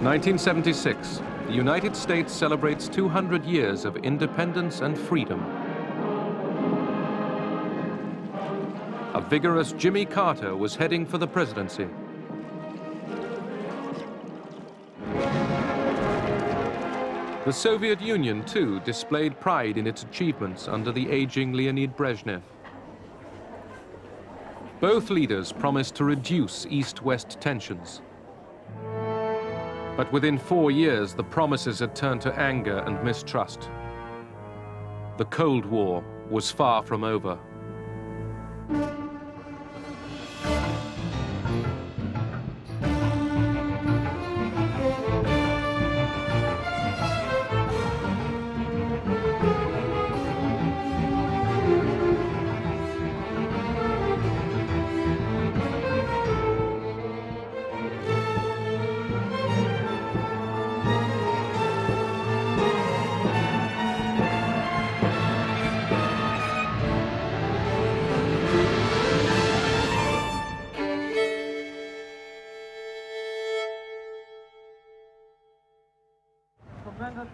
1976, the United States celebrates 200 years of independence and freedom. A vigorous Jimmy Carter was heading for the presidency. The Soviet Union, too, displayed pride in its achievements under the aging Leonid Brezhnev. Both leaders promised to reduce East-West tensions. But within 4 years, the promises had turned to anger and mistrust. The Cold War was far from over.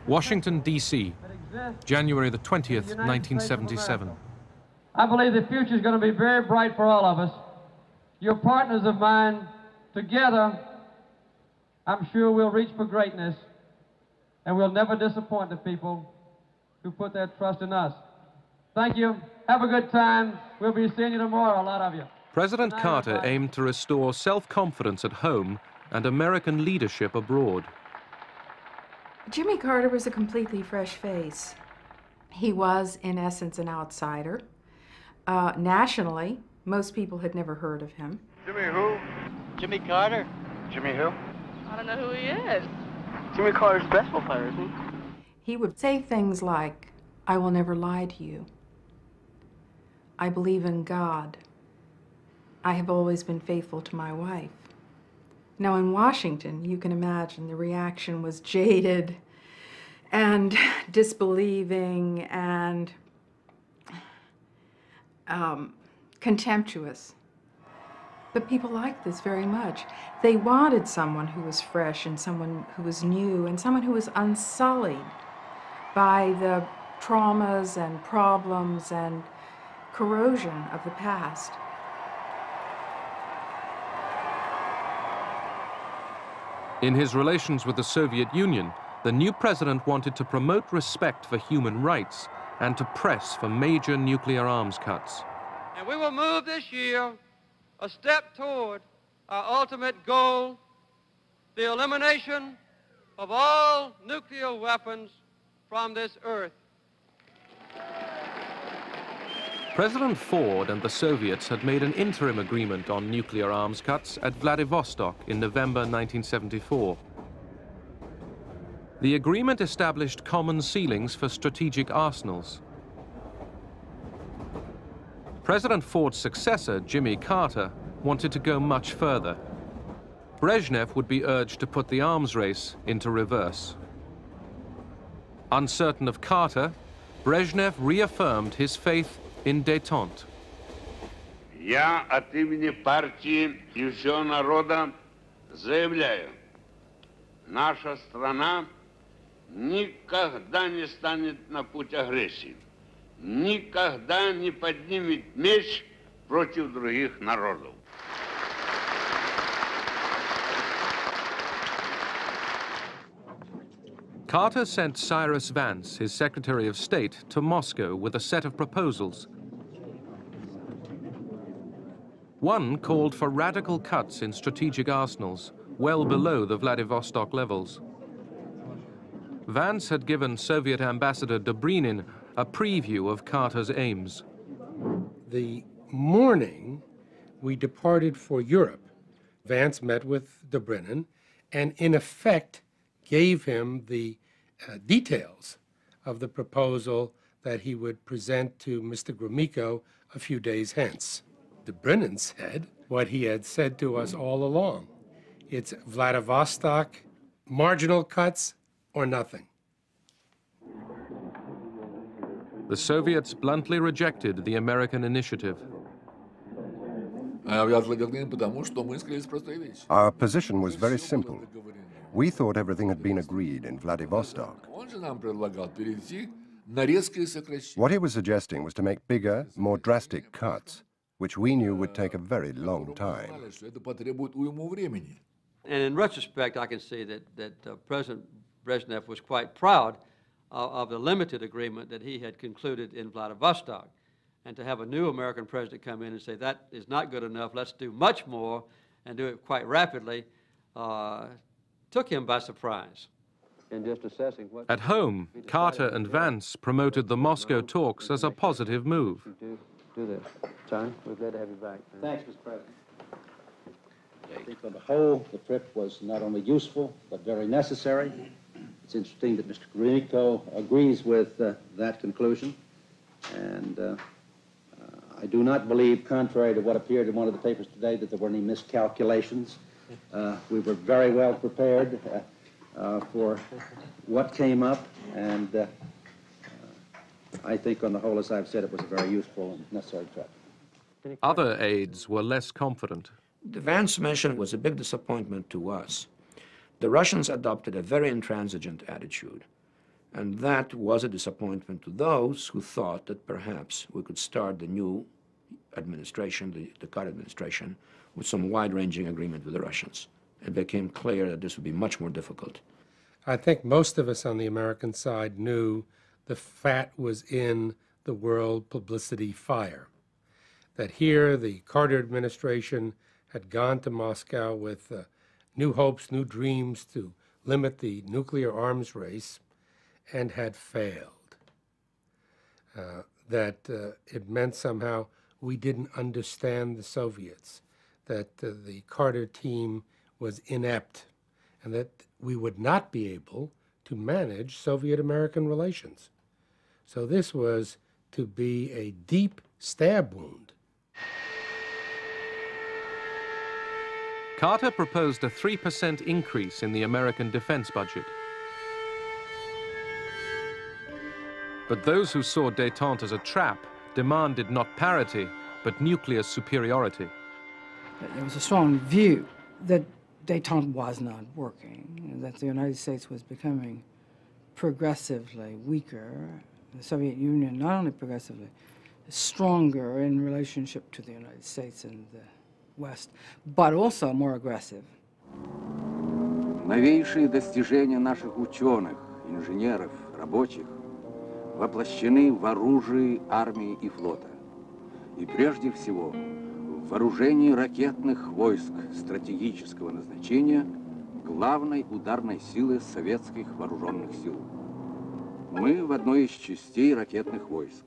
Washington, D.C., January the 20th, 1977. I believe the future is going to be very bright for all of us. You're partners of mine. Together, I'm sure we'll reach for greatness, and we'll never disappoint the people who put their trust in us. Thank you. Have a good time. We'll be seeing you tomorrow, a lot of you. President Carter aimed to restore self-confidence at home and American leadership abroad. Jimmy Carter was a completely fresh face. He was, in essence, an outsider. Nationally, most people had never heard of him. Jimmy who? Jimmy Carter. Jimmy who? I don't know who he is. Jimmy Carter's basketball player, isn't he? He would say things like, "I will never lie to you. I believe in God. I have always been faithful to my wife." Now, in Washington, you can imagine the reaction was jaded and disbelieving and contemptuous. But people liked this very much. They wanted someone who was fresh and someone who was new and someone who was unsullied by the traumas and problems and corrosion of the past. In his relations with the Soviet Union, the new president wanted to promote respect for human rights and to press for major nuclear arms cuts. And we will move this year a step toward our ultimate goal, the elimination of all nuclear weapons from this earth. President Ford and the Soviets had made an interim agreement on nuclear arms cuts at Vladivostok in November 1974. The agreement established common ceilings for strategic arsenals. President Ford's successor, Jimmy Carter, wanted to go much further. Brezhnev would be urged to put the arms race into reverse. Uncertain of Carter, Brezhnev reaffirmed his faith in détente. Я от имени партии и всего народа заявляю, наша страна никогда не станет на путь агрессии, никогда не поднимет меч против других народов. Carter sent Cyrus Vance, his Secretary of State, to Moscow with a set of proposals. One called for radical cuts in strategic arsenals, well below the Vladivostok levels. Vance had given Soviet Ambassador Dobrynin a preview of Carter's aims. The morning we departed for Europe, Vance met with Dobrynin and, in effect, gave him the details of the proposal that he would present to Mr. Gromyko a few days hence. Dobrynin said what he had said to us all along. It's Vladivostok, marginal cuts, or nothing. The Soviets bluntly rejected the American initiative. Our position was very simple. We thought everything had been agreed in Vladivostok. What he was suggesting was to make bigger, more drastic cuts, which we knew would take a very long time. And in retrospect, I can say that President Brezhnev was quite proud of the limited agreement that he had concluded in Vladivostok. And to have a new American president come in and say that is not good enough, let's do much more and do it quite rapidly, took him by surprise. In just assessing what... At home, Carter and Vance promoted the Moscow talks as a positive move. Do this. Tony, we're glad to have you back. Thanks, Mr. President. I think on the whole, the trip was not only useful, but very necessary. It's interesting that Mr. Gromyko agrees with that conclusion. And I do not believe, contrary to what appeared in one of the papers today, that there were any miscalculations. We were very well prepared for what came up, and I think on the whole, as I've said, it was a very useful and necessary trip. Other aides were less confident. The Vance mission was a big disappointment to us. The Russians adopted a very intransigent attitude, and that was a disappointment to those who thought that perhaps we could start the new administration, the Carter administration, with some wide-ranging agreement with the Russians. It became clear that this would be much more difficult. I think most of us on the American side knew the fat was in the world publicity fire. That here the Carter administration had gone to Moscow with new hopes, new dreams to limit the nuclear arms race, and had failed. That it meant somehow we didn't understand the Soviets, that the Carter team was inept, and that we would not be able to manage Soviet-American relations. So this was to be a deep stab wound. Carter proposed a 3% increase in the American defense budget. But those who saw détente as a trap demanded not parity, but nuclear superiority. There was a strong view that détente was not working, that the United States was becoming progressively weaker. The Soviet Union, not only progressively, stronger in relationship to the United States and the West, but also more aggressive. Новейшие достижения наших ученых, инженеров, рабочих воплощены в оружии армии и флота. И прежде всего в вооружении ракетных войск стратегического назначения главной ударной силы советских вооруженных сил. Мы в одной из частей ракетных войск.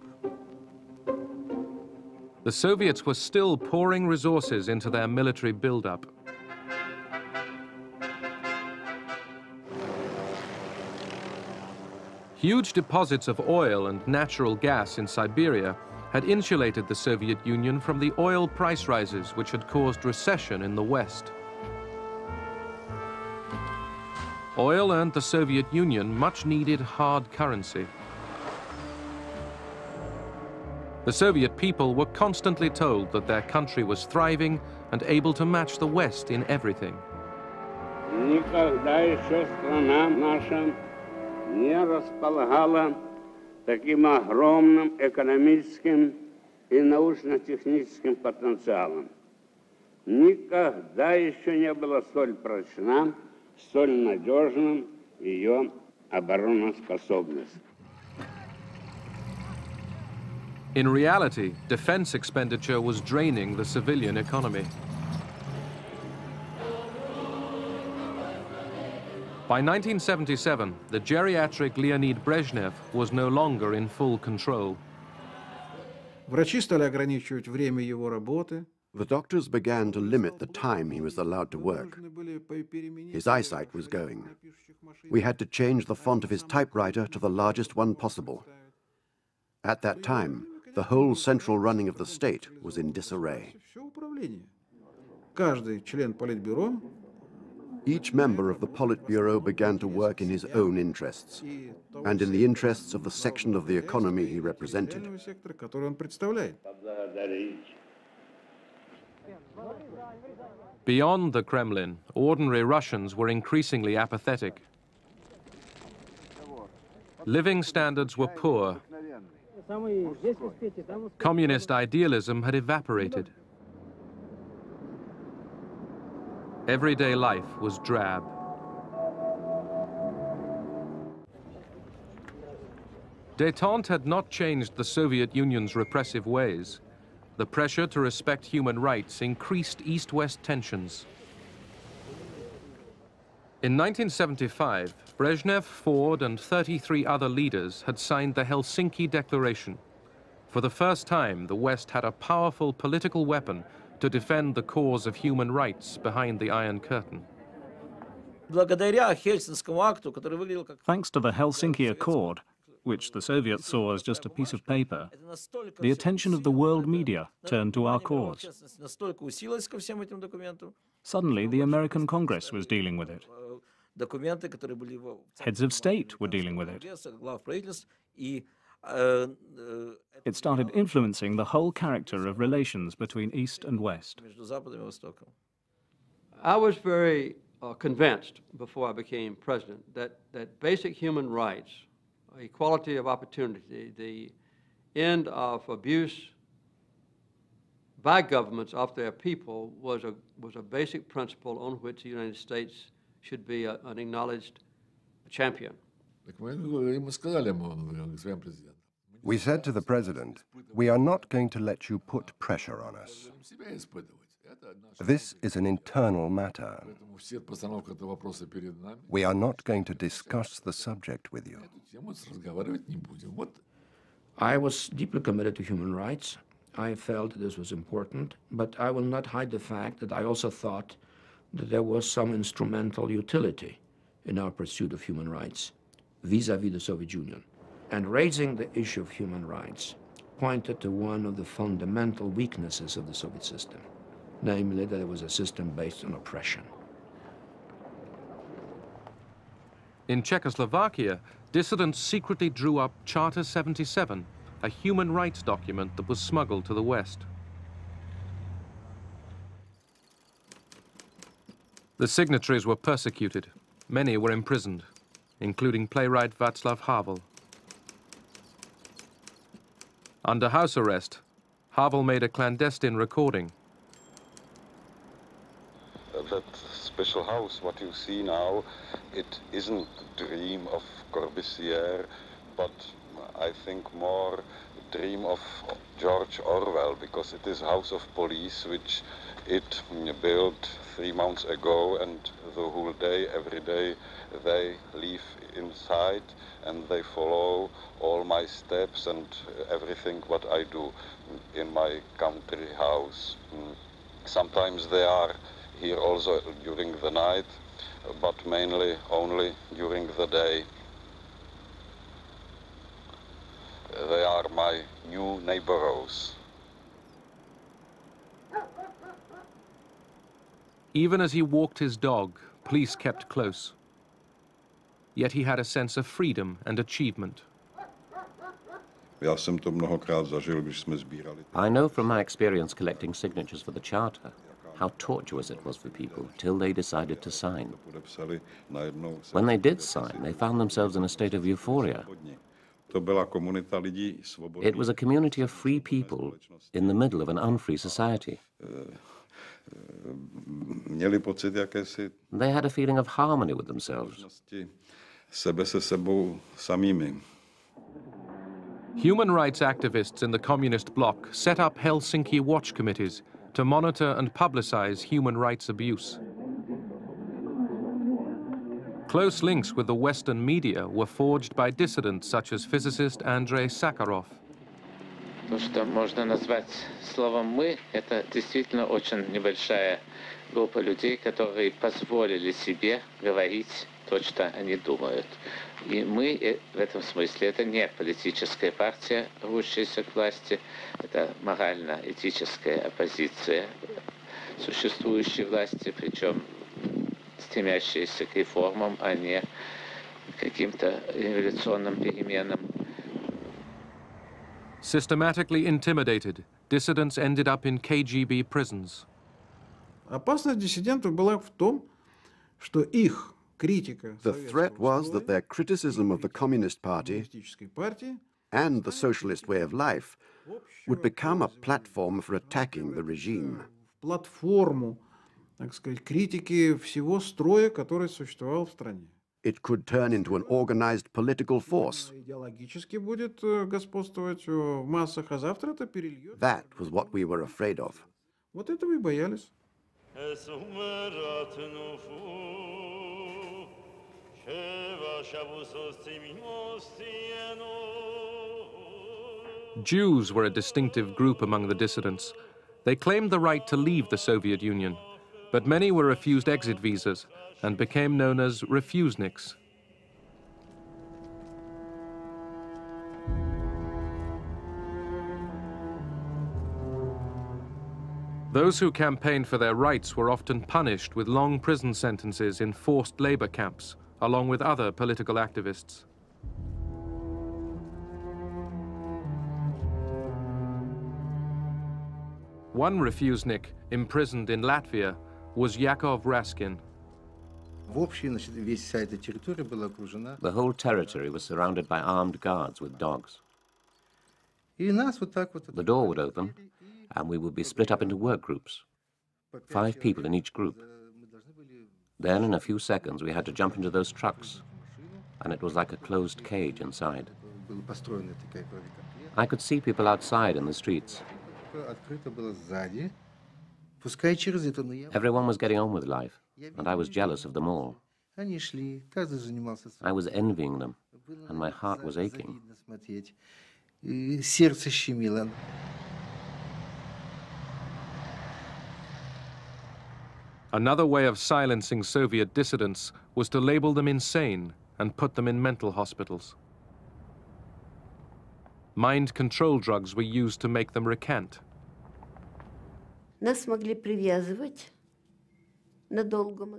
The Soviets were still pouring resources into their military buildup. Huge deposits of oil and natural gas in Siberia had insulated the Soviet Union from the oil price rises which had caused recession in the West. Oil earned the Soviet Union much-needed hard currency. The Soviet people were constantly told that their country was thriving and able to match the West in everything. Никогда еще страна наша не располагала таким огромным экономическим и научно-техническим потенциалом. Никогда еще не была столь прочна, столь надежным ее обороноспособность. In reality, defense expenditure was draining the civilian economy. By 1977, the geriatric Leonid Brezhnev was no longer in full control. Врачи стали ограничивать время его работы. The doctors began to limit the time he was allowed to work. His eyesight was going. We had to change the font of his typewriter to the largest one possible. At that time, the whole central running of the state was in disarray. Каждый член Политбюро Each member of the Politburo began to work in his own interests and in the interests of the section of the economy he represented. Beyond the Kremlin, ordinary Russians were increasingly apathetic. Living standards were poor. Communist idealism had evaporated. Everyday life was drab. Détente had not changed the Soviet Union's repressive ways. The pressure to respect human rights increased East-West tensions. In 1975, Brezhnev, Ford, and 33 other leaders had signed the Helsinki Declaration. For the first time, the West had a powerful political weapon to defend the cause of human rights behind the Iron Curtain. Thanks to the Helsinki Accord, which the Soviets saw as just a piece of paper, the attention of the world media turned to our cause. Suddenly, the American Congress was dealing with it. Heads of state were dealing with it. It started influencing the whole character of relations between East and West. I was very convinced before I became president that basic human rights, equality of opportunity, the end of abuse by governments of their people was a basic principle on which the United States should be an acknowledged champion. We said to the president, "We are not going to let you put pressure on us. This is an internal matter. We are not going to discuss the subject with you." I was deeply committed to human rights. I felt this was important, but I will not hide the fact that I also thought that there was some instrumental utility in our pursuit of human rights vis-à-vis the Soviet Union. And raising the issue of human rights pointed to one of the fundamental weaknesses of the Soviet system, namely that it was a system based on oppression. In Czechoslovakia, dissidents secretly drew up Charter 77, a human rights document that was smuggled to the West. The signatories were persecuted. Many were imprisoned, including playwright Václav Havel. Under house arrest, Havel made a clandestine recording. That special house, what you see now, it isn't a dream of Corbusier, but I think more a dream of George Orwell, because it is a house of police which it built 3 months ago, and the whole day, every day, they live inside and they follow all my steps and everything what I do in my country house. Sometimes they are here also during the night, but mainly only during the day. They are my new neighbors. Even as he walked his dog, police kept close. Yet he had a sense of freedom and achievement. I know from my experience collecting signatures for the Charter how tortuous it was for people till they decided to sign. When they did sign, they found themselves in a state of euphoria. It was a community of free people in the middle of an unfree society. They had a feeling of harmony with themselves. Human rights activists in the communist bloc set up Helsinki watch committees to monitor and publicize human rights abuse. Close links with the Western media were forged by dissidents such as physicist Andrei Sakharov. То, что можно назвать словом «мы», это действительно очень небольшая группа людей, которые позволили себе говорить то, что они думают. И мы в этом смысле это не политическая партия, рвущаяся к власти, это морально-этическая оппозиция существующей власти, причем стремящаяся к реформам, а не к каким-то революционным переменам. Systematically intimidated, dissidents ended up in KGB prisons. Опасность диссидентов была в том, что их критика The threat was that their criticism of the Communist Party and the socialist way of life would become a platform for attacking the regime. платформу, так сказать, критики всего строя, который существовал в стране. It could turn into an organized political force. Идеологически будет господствовать в массах, а завтра это перельет. That was what we were afraid of. Вот этого и боялись. Jews were a distinctive group among the dissidents. They claimed the right to leave the Soviet Union, but many were refused exit visas and became known as refuseniks. Those who campaigned for their rights were often punished with long prison sentences in forced labor camps, along with other political activists. One refusenik imprisoned in Latvia was Yakov Raskin. The whole territory was surrounded by armed guards with dogs. The door would open, and we would be split up into work groups, 5 people in each group. Then, in a few seconds, we had to jump into those trucks, and it was like a closed cage inside. I could see people outside in the streets. Everyone was getting on with life, and I was jealous of them all. I was envying them, and my heart was aching. Another way of silencing Soviet dissidents was to label them insane and put them in mental hospitals. Mind control drugs were used to make them recant.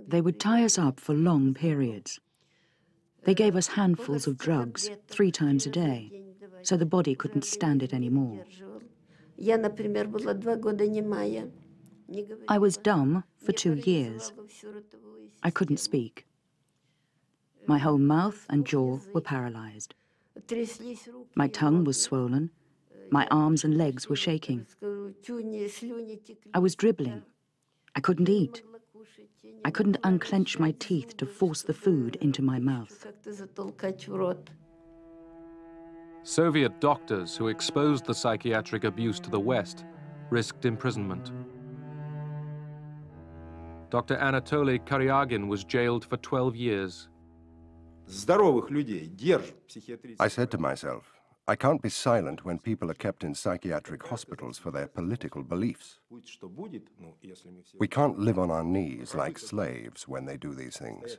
They would tie us up for long periods. They gave us handfuls of drugs 3 times a day, so the body couldn't stand it anymore. I was dumb for 2 years. I couldn't speak. My whole mouth and jaw were paralyzed. My tongue was swollen. My arms and legs were shaking. I was dribbling. I couldn't eat. I couldn't unclench my teeth to force the food into my mouth. Soviet doctors who exposed the psychiatric abuse to the West risked imprisonment. Dr. Anatoly Karyagin was jailed for 12 years. I said to myself, I can't be silent when people are kept in psychiatric hospitals for their political beliefs. We can't live on our knees like slaves when they do these things.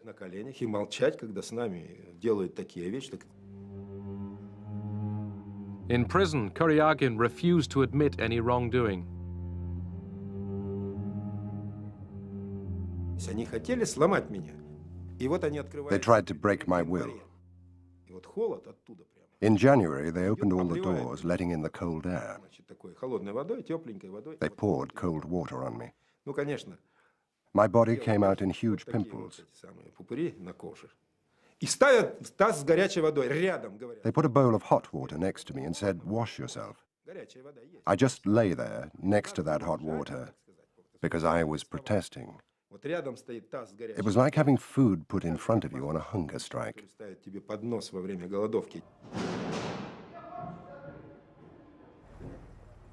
In prison, Karyagin refused to admit any wrongdoing. They tried to break my will. In January, they opened all the doors, letting in the cold air. They poured cold water on me. My body came out in huge pimples. They put a bowl of hot water next to me and said, "Wash yourself." I just lay there next to that hot water because I was protesting. It was like having food put in front of you on a hunger strike.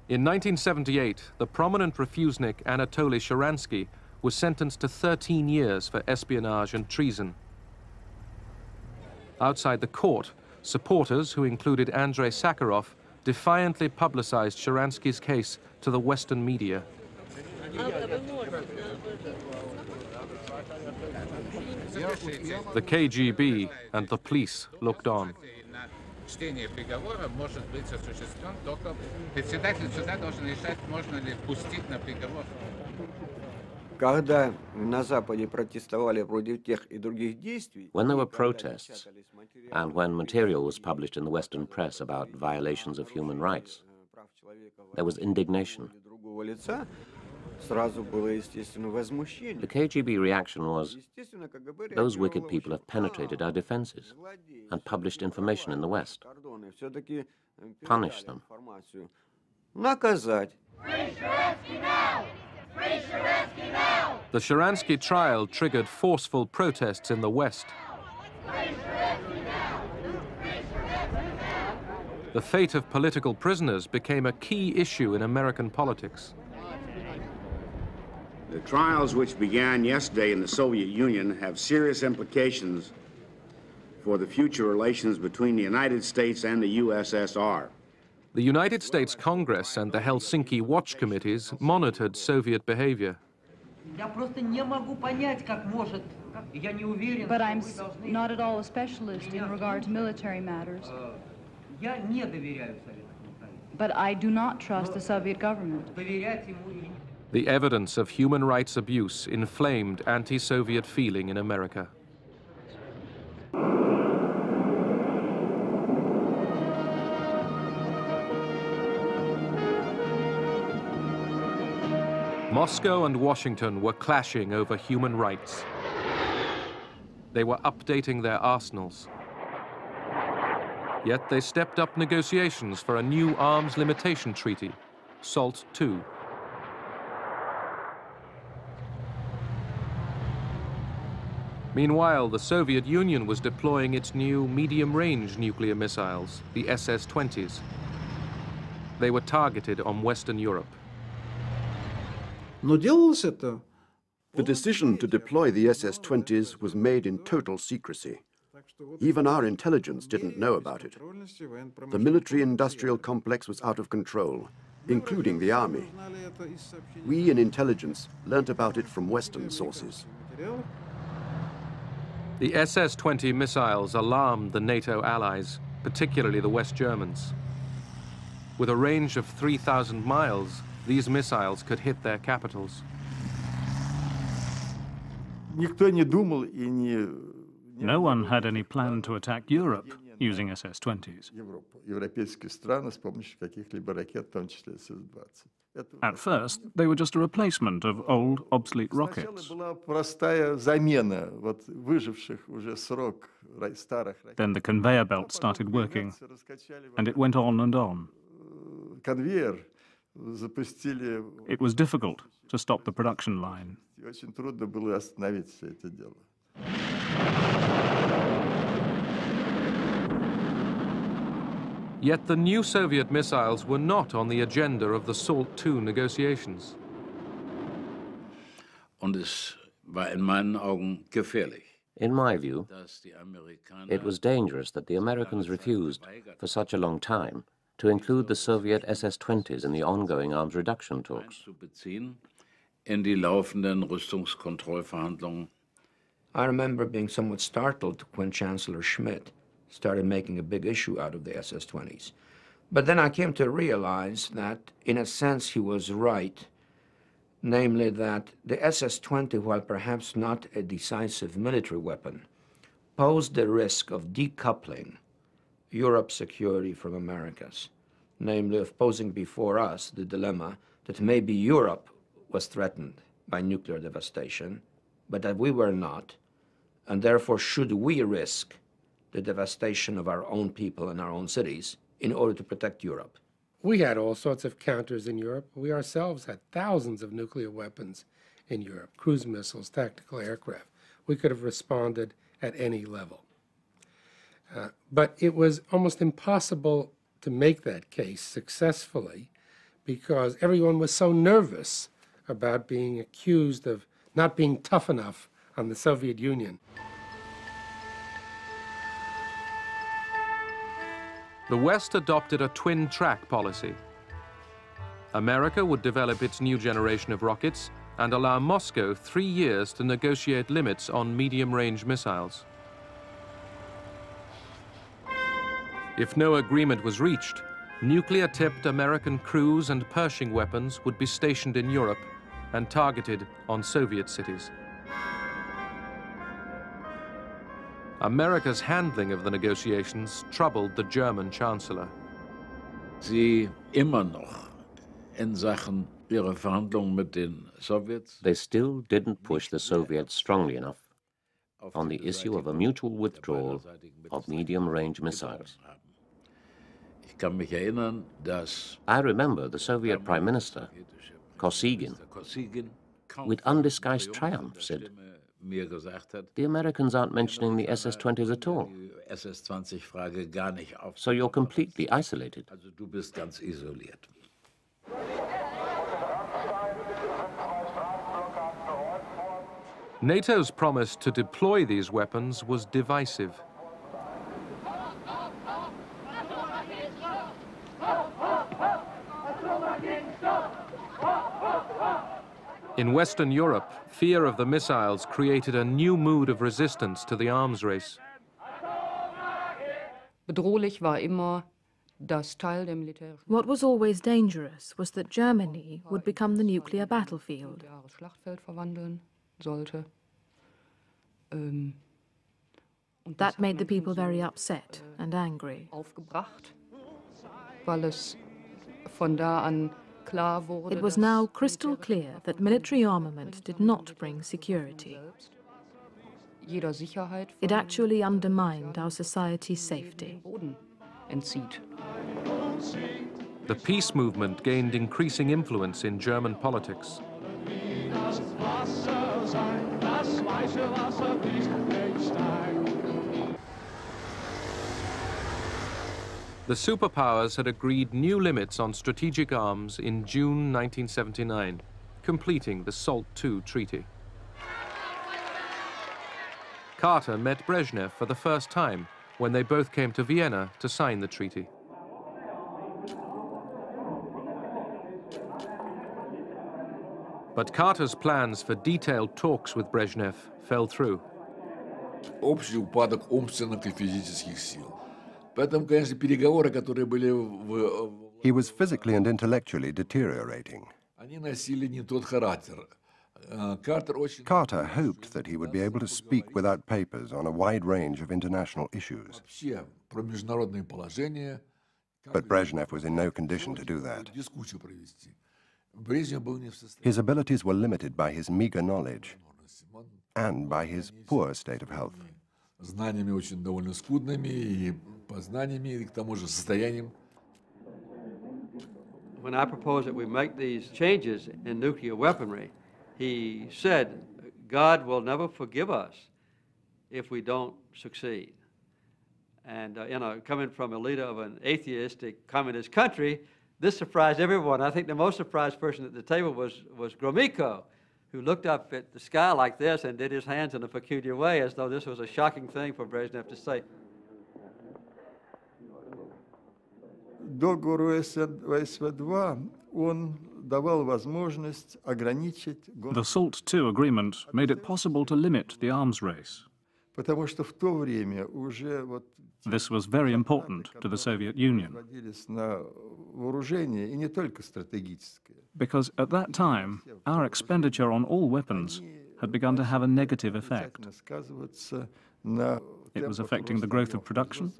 In 1978, the prominent refusenik Anatoly Sharansky was sentenced to 13 years for espionage and treason. Outside the court, supporters, who included Andrei Sakharov, defiantly publicized Sharansky's case to the Western media. The KGB and the police looked on. Чтение приговора может быть осуществлен только председатель суда должен решать, можно ли пустить на приговор. Когда на Западе протестовали против тех и других действий, when there were protests, and when material was published in the Western press about violations of human rights, there was indignation. The KGB reaction was, those wicked people have penetrated our defenses and published information in the West. Punish them. Наказать. The Sharansky trial triggered forceful protests in the West. The fate of political prisoners became a key issue in American politics. The trials which began yesterday in the Soviet Union have serious implications for the future relations between the United States and the USSR. The United States Congress and the Helsinki Watch Committees monitored Soviet behavior. But I'm not at all a specialist in regard to military matters. But I do not trust the Soviet government. The evidence of human rights abuse inflamed anti-Soviet feeling in America. Moscow and Washington were clashing over human rights. They were updating their arsenals. Yet they stepped up negotiations for a new arms limitation treaty, SALT II. Meanwhile, the Soviet Union was deploying its new medium-range nuclear missiles, the SS-20s. They were targeted on Western Europe. The decision to deploy the SS-20s was made in total secrecy. Even our intelligence didn't know about it. The military-industrial complex was out of control, including the army. We in intelligence learnt about it from Western sources. The SS-20 missiles alarmed the NATO allies, particularly the West Germans. With a range of 3,000 miles, these missiles could hit their capitals. No one had any plan to attack Europe using SS-20s. At first, they were just a replacement of old, obsolete rockets. Then the conveyor belt started working, and it went on and on. It was difficult to stop the production line. Yet the new Soviet missiles were not on the agenda of the SALT II negotiations. In my view, it was dangerous that the Americans refused, for such a long time, to include the Soviet SS-20s in the ongoing arms reduction talks. I remember being somewhat startled when Chancellor Schmidt started making a big issue out of the SS-20s. But then I came to realize that, in a sense, he was right, namely that the SS-20, while perhaps not a decisive military weapon, posed the risk of decoupling Europe's security from America's, namely of posing before us the dilemma that maybe Europe was threatened by nuclear devastation, but that we were not, and therefore should we risk the devastation of our own people and our own cities in order to protect Europe. We had all sorts of counters in Europe. We ourselves had thousands of nuclear weapons in Europe, cruise missiles, tactical aircraft. We could have responded at any level. But it was almost impossible to make that case successfully because everyone was so nervous about being accused of not being tough enough on the Soviet Union. The West adopted a twin-track policy. America would develop its new generation of rockets and allow Moscow 3 years to negotiate limits on medium-range missiles. If no agreement was reached, nuclear-tipped American cruise and Pershing weapons would be stationed in Europe and targeted on Soviet cities. America's handling of the negotiations troubled the German chancellor. Sie immer noch in Sachen They still didn't push the Soviets strongly enough on the issue of a mutual withdrawal of medium-range missiles. I remember the Soviet Prime Minister, Kosygin, with undisguised triumph said, "The Americans aren't mentioning the SS-20s at all. So you're completely isolated." NATO's promise to deploy these weapons was divisive. In Western Europe, fear of the missiles created a new mood of resistance to the arms race. What was always dangerous was that Germany would become the nuclear battlefield. That made the people very upset and angry. It was now crystal clear that military armament did not bring security. It actually undermined our society's safety. The peace movement gained increasing influence in German politics. The superpowers had agreed new limits on strategic arms in June 1979, completing the SALT II treaty. Carter met Brezhnev for the first time when they both came to Vienna to sign the treaty. But Carter's plans for detailed talks with Brezhnev fell through. Общий упадок умственных и физических сил. Поэтому, конечно, переговоры, которые были He was physically and intellectually deteriorating. они носили не тот характер. Carter hoped that he would be able to speak without papers on a wide range of international issues. Вообще про международные положения. But Brezhnev was in no condition to do that. Дискуссию провести. Брежнев был не в состоянии. His abilities were limited by his meager knowledge and by his poor state of health. Знаниями очень довольно скудными, и познаниями, и к тому же состоянием. When I proposed that we make these changes in nuclear weaponry, he said, God will never forgive us if we don't succeed. And, you know, coming from a leader of an atheistic communist country, this surprised everyone. I think the most surprised person at the table was Gromyko, who looked up at the sky like this and did his hands in a peculiar way, as though this was a shocking thing for Brezhnev to say. Договор ВСВ-2, он давал возможность ограничить... The SALT II agreement made it possible to limit the arms race. Потому что в то время уже вот... This was very important to the Soviet Union. ...на вооружение, и не только стратегическое. Because at that time, our expenditure on all weapons had begun to have a negative effect. It was affecting the growth of production.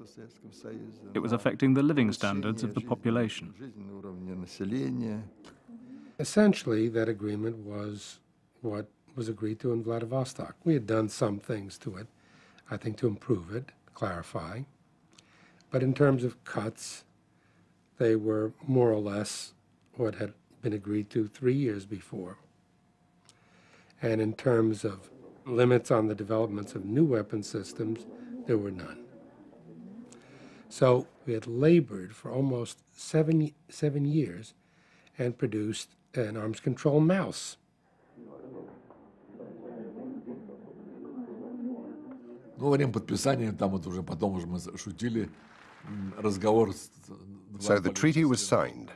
It was affecting the living standards of the population. Essentially, that agreement was what was agreed to in Vladivostok. We had done some things to it, I think, to improve it, clarify. But in terms of cuts, they were more or less what had been agreed to 3 years before. And in terms of limits on the developments of new weapon systems, there were none. So we had labored for almost seven years and produced an arms control mouse. Ну, во время подписания, там вот уже потом уже мы шутили, разговор... So the treaty was signed.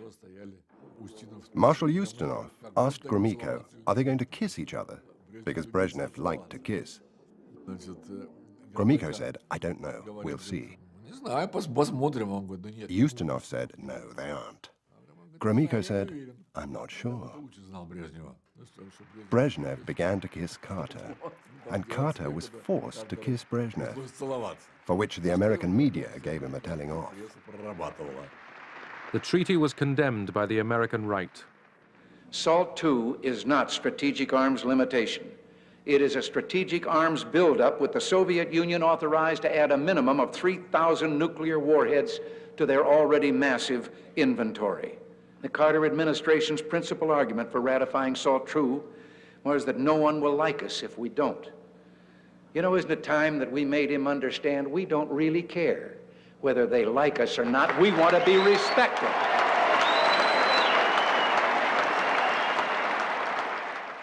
Marshal Ustinov asked Gromyko, are they going to kiss each other? Because Brezhnev liked to kiss. Gromyko said, I don't know, we'll see. Ustinov said, no, they aren't. Gromyko said, I'm not sure. Brezhnev began to kiss Carter, and Carter was forced to kiss Brezhnev, for which the American media gave him a telling off. The treaty was condemned by the American right. SALT II is not strategic arms limitation. It is a strategic arms buildup with the Soviet Union authorized to add a minimum of 3,000 nuclear warheads to their already massive inventory. The Carter administration's principal argument for ratifying SALT II was that no one will like us if we don't. You know, isn't it time that we made him understand we don't really care whether they like us or not? We want to be respected.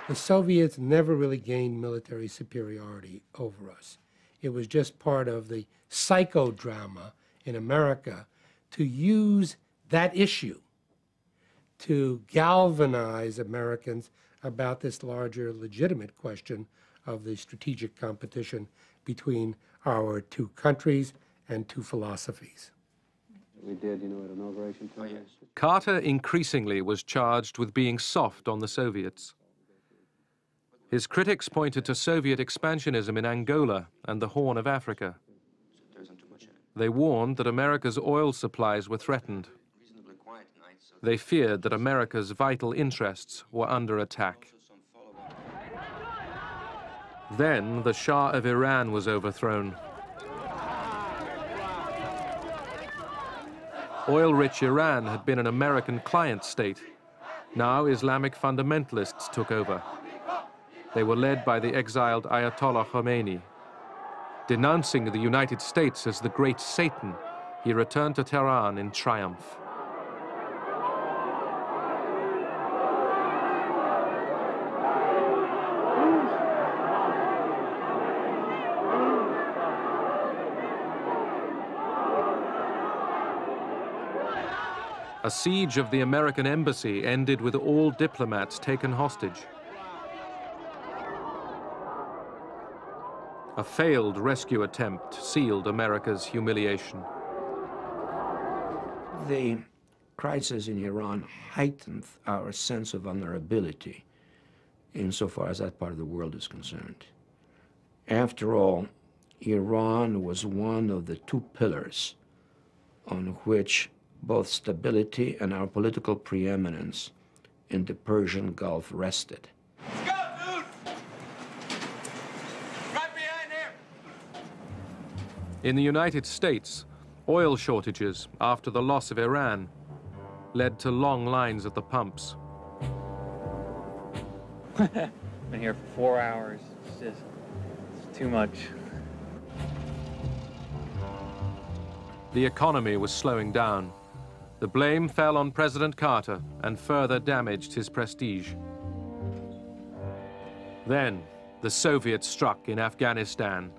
The Soviets never really gained military superiority over us. It was just part of the psychodrama in America to use that issue to galvanize Americans about this larger legitimate question of the strategic competition between our two countries and two philosophies. We did, you know, at inauguration. Oh, yes. Carter increasingly was charged with being soft on the Soviets. His critics pointed to Soviet expansionism in Angola and the Horn of Africa. They warned that America's oil supplies were threatened. They feared that America's vital interests were under attack. Then the Shah of Iran was overthrown. Oil-rich Iran had been an American client state. Now Islamic fundamentalists took over. They were led by the exiled Ayatollah Khomeini. Denouncing the United States as the great Satan, he returned to Tehran in triumph. A siege of the American embassy ended with all diplomats taken hostage. A failed rescue attempt sealed America's humiliation. The crisis in Iran heightened our sense of vulnerability insofar as that part of the world is concerned. After all, Iran was one of the two pillars on which both stability and our political preeminence in the Persian Gulf rested. In the United States, oil shortages after the loss of Iran led to long lines at the pumps. Been here for 4 hours. It's too much. The economy was slowing down. The blame fell on President Carter and further damaged his prestige. Then, the Soviets struck in Afghanistan.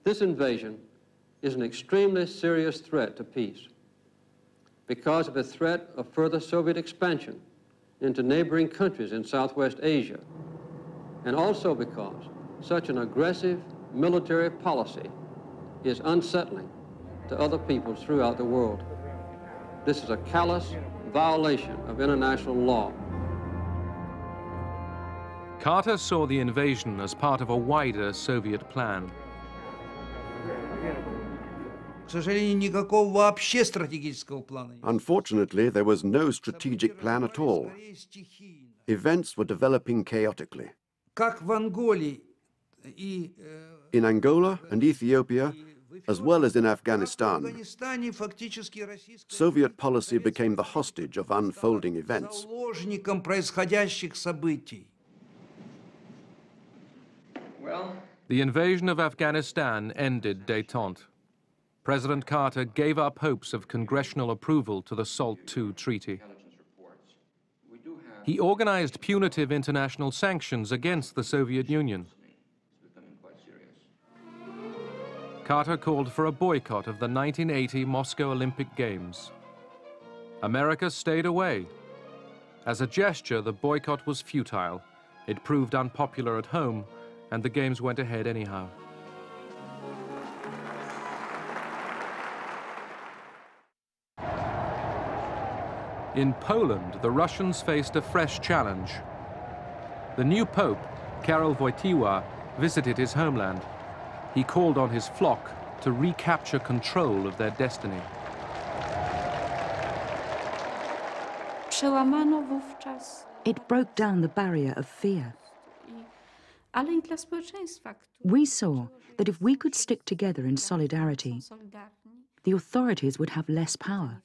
This invasion is an extremely serious threat to peace because of the threat of further Soviet expansion into neighboring countries in Southwest Asia, and also because such an aggressive military policy is unsettling to other peoples throughout the world. This is a callous violation of international law. Carter saw the invasion as part of a wider Soviet plan. Unfortunately, there was no strategic plan at all. Events were developing chaotically. In Angola and Ethiopia, as well as in Afghanistan, Soviet policy became the hostage of unfolding events. The invasion of Afghanistan ended détente. President Carter gave up hopes of congressional approval to the SALT II treaty. He organized punitive international sanctions against the Soviet Union. Carter called for a boycott of the 1980 Moscow Olympic Games. America stayed away. As a gesture, the boycott was futile. It proved unpopular at home, and the Games went ahead anyhow. In Poland, the Russians faced a fresh challenge. The new Pope, Karol Wojtyła, visited his homeland. He called on his flock to recapture control of their destiny. Przełamano wówczas. It broke down the barrier of fear. Ale i dla społeczeństwa, We saw that if we could stick together in solidarity, the authorities would have less power.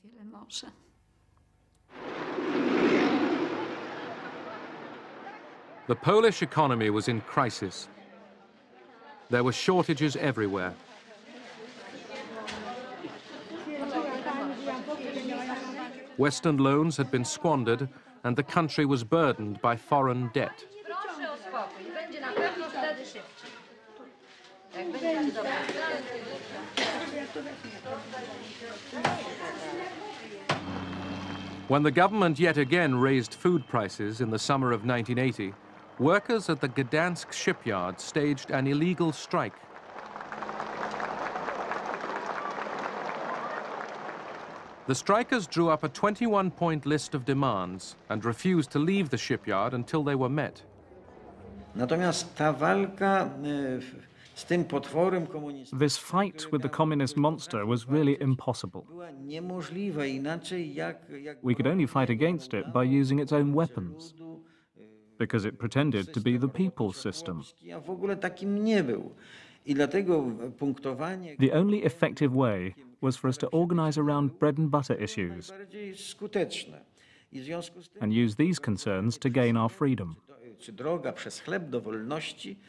The Polish economy was in crisis. There were shortages everywhere. Western loans had been squandered, and the country was burdened by foreign debt. When the government yet again raised food prices in the summer of 1980, workers at the Gdansk shipyard staged an illegal strike. The strikers drew up a 21-point list of demands and refused to leave the shipyard until they were met. Natomiast ta walka z tym potworem komunistycznym This fight with the communist monster was really impossible. była niemożliwa inaczej jak We could only fight against it by using its own weapons, because it pretended to be the people's system. a w ogóle takim nie był. I dlatego punktowanie The only effective way was for us to organize around bread and butter issues bardziej skuteczne. I w związku z tym and use these concerns to gain our freedom. czy droga przez chleb do wolności,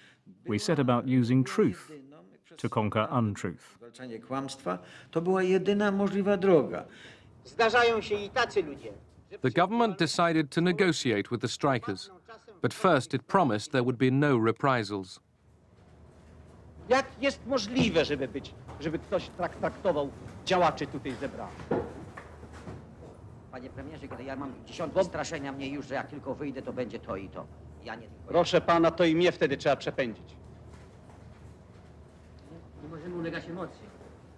We set about using truth to conquer untruth. zwalczanie kłamstwa, to była jedyna możliwa droga. Zdarzają się i tacy ludzie. The government decided to negotiate with the strikers, but first it promised there would be no reprisals. Jak jest możliwe, żeby ktoś traktował działaczy tutaj zebranych? Panie premierze, kiedy ja mam dziesiątki straszenia mnie już, że jak tylko wyjdę, to będzie to i to. Ja nie tylko. Proszę pana, to i mnie wtedy trzeba przepędzić. Nie możemy ulegać emocjom.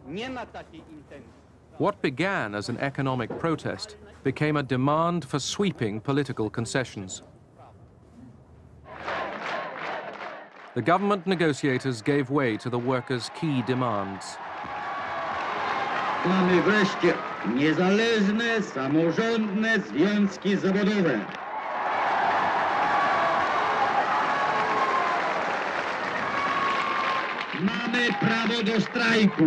Nie ma takiej intencji. What began as an economic protest became a demand for sweeping political concessions. The government negotiators gave way to the workers' key demands. Mamy wreszcie niezależne, samorządne związki zawodowe. Mamy prawo do strajku.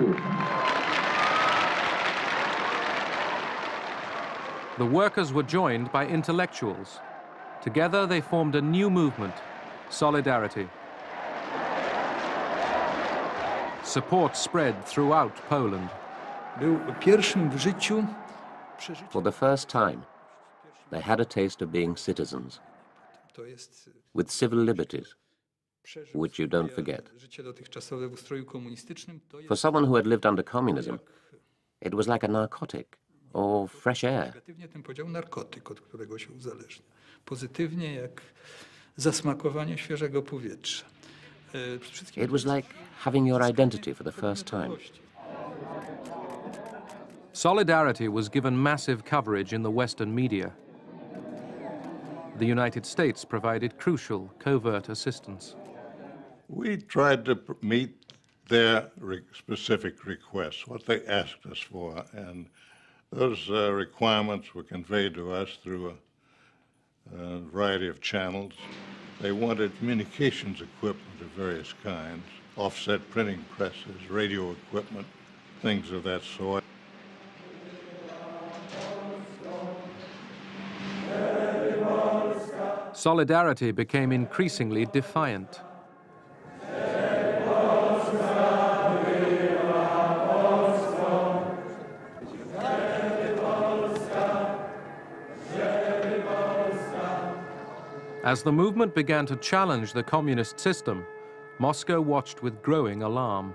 The workers were joined by intellectuals. Together they formed a new movement, Solidarity. Support spread throughout Poland. Był pierwszym w życiu For the first time, they had a taste of being citizens, to jest with civil liberties, which you don't forget. życie dotychczasowe w ustroju komunistycznym, to jest For someone who had lived under communism, it was like a narcotic or fresh air. negatywnie ten podział narkotyk, od którego się uzależnia. Pozytywnie jak zasmakowanie świeżego powietrza. It was like having your identity for the first time. Solidarity was given massive coverage in the Western media. The United States provided crucial covert assistance. We tried to meet their specific requests, what they asked us for, and those requirements were conveyed to us through a variety of channels. They wanted communications equipment of various kinds, offset printing presses, radio equipment, things of that sort. Solidarity became increasingly defiant. As the movement began to challenge the communist system, Moscow watched with growing alarm.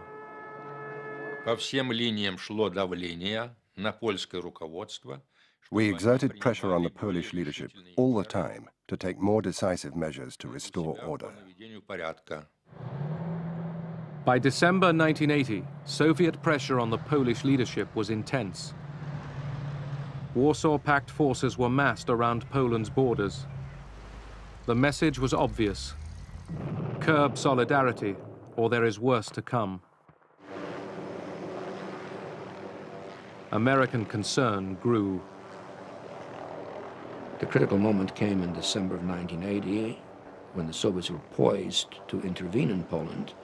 По всем линиям шло давление на польское руководство. We exerted pressure on the Polish leadership all the time to take more decisive measures to restore order. By December 1980, Soviet pressure on the Polish leadership was intense. Warsaw Pact forces were massed around Poland's borders. The message was obvious: curb solidarity, or there is worse to come. American concern grew. The critical moment came in December of 1980, when the Soviets were poised to intervene in Poland.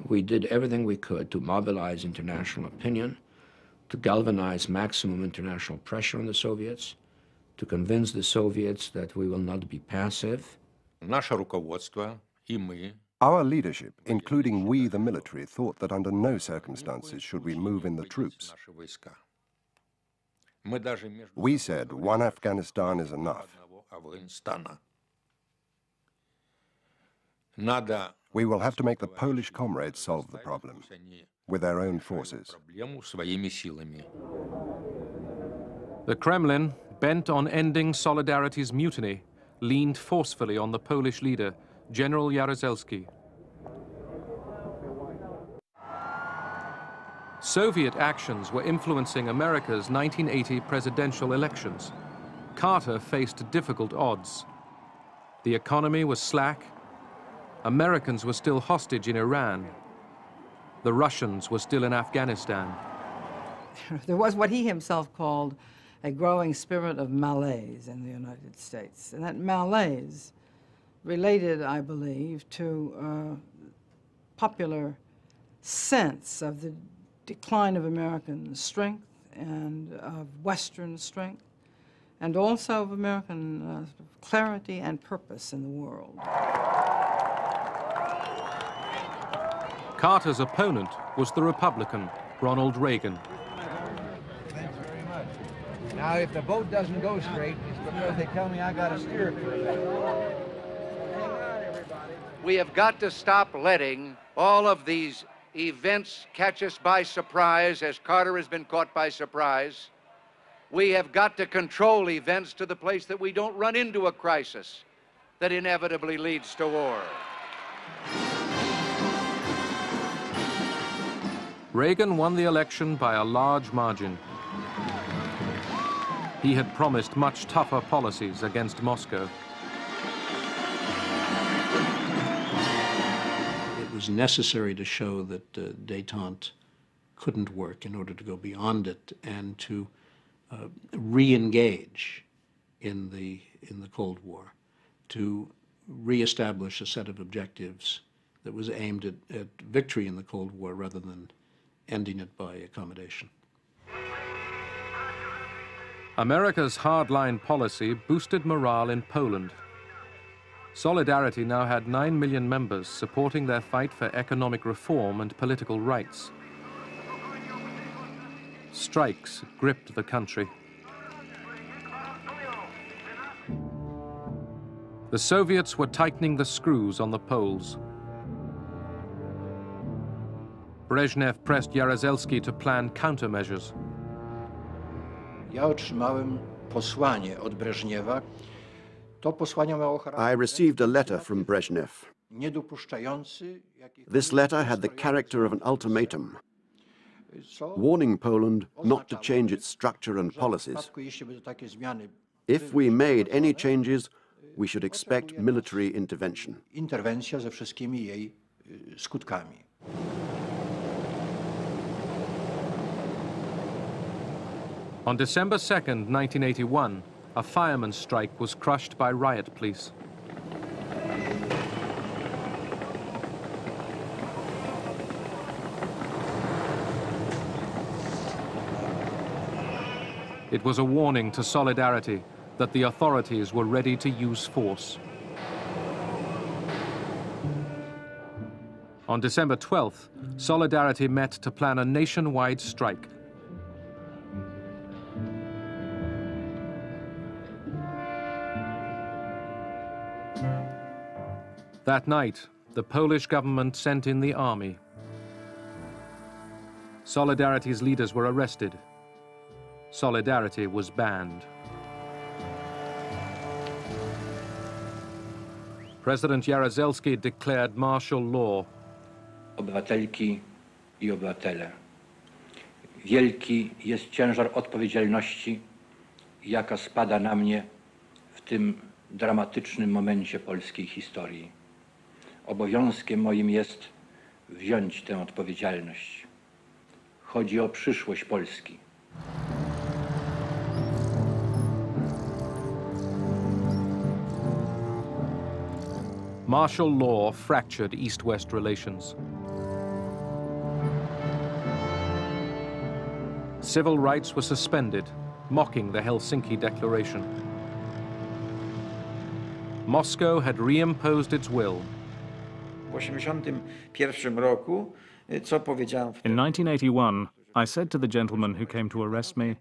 We did everything we could to mobilize international opinion, to galvanize maximum international pressure on the Soviets, to convince the Soviets that we will not be passive. Наше руководство и мы Our leadership, including we the military, thought that under no circumstances should we move in the troops. We said one Afghanistan is enough. We will have to make the Polish comrades solve the problem with their own forces. The Kremlin, bent on ending Solidarity's mutiny, leaned forcefully on the Polish leader, General Jaruzelski. Soviet actions were influencing America's 1980 presidential elections. Carter faced difficult odds. The economy was slack. Americans were still hostage in Iran. The Russians were still in Afghanistan. There was what he himself called a growing spirit of malaise in the United States. And that malaise related, I believe, to popular sense of the decline of American strength and of Western strength, and also of American clarity and purpose in the world. Carter's opponent was the Republican, Ronald Reagan. Thanks very much. Now, if the boat doesn't go straight, it's because they tell me I got to steer it for a bit. Hang on, everybody. We have got to stop letting all of these events catch us by surprise, as Carter has been caught by surprise. We have got to control events to the place that we don't run into a crisis that inevitably leads to war. Reagan won the election by a large margin. He had promised much tougher policies against Moscow. It was necessary to show that détente couldn't work in order to go beyond it and to re-engage in the Cold War, to re-establish a set of objectives that was aimed at victory in the Cold War rather than ending it by accommodation. America's hardline policy boosted morale in Poland. Solidarity now had 9 million members supporting their fight for economic reform and political rights. Strikes gripped the country. The Soviets were tightening the screws on the Poles. Brezhnev pressed Jaruzelski to plan countermeasures. Ja otrzymałem posłanie od Breżniewa. To posłanie miało charakter I received a letter from Brezhnev. niedopuszczający. This letter had the character of an ultimatum, warning Poland not to change its structure and policies. If we made any changes, we should expect military intervention. Interwencja ze wszystkimi jej skutkami. On December 2nd, 1981, a fireman's strike was crushed by riot police. It was a warning to Solidarity that the authorities were ready to use force. On December 12th, Solidarity met to plan a nationwide strike. That night, the Polish government sent in the army. Solidarity's leaders were arrested. Solidarity was banned. President Jaruzelski declared martial law. Obywatelki i obywatele, wielki jest ciężar odpowiedzialności, jaka spada na mnie w tym dramatycznym momencie polskiej historii. Obowiązkiem moim jest wziąć tę odpowiedzialność. Chodzi o przyszłość Polski. Martial law fractured East-West relations. Civil rights were suspended, mocking the Helsinki Declaration. Moscow had reimposed its will. In 1981, I said to the gentleman who came to arrest me,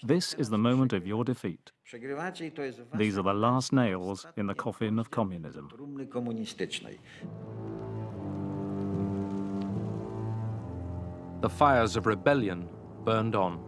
"This is the moment of your defeat. These are the last nails in the coffin of communism." The fires of rebellion burned on.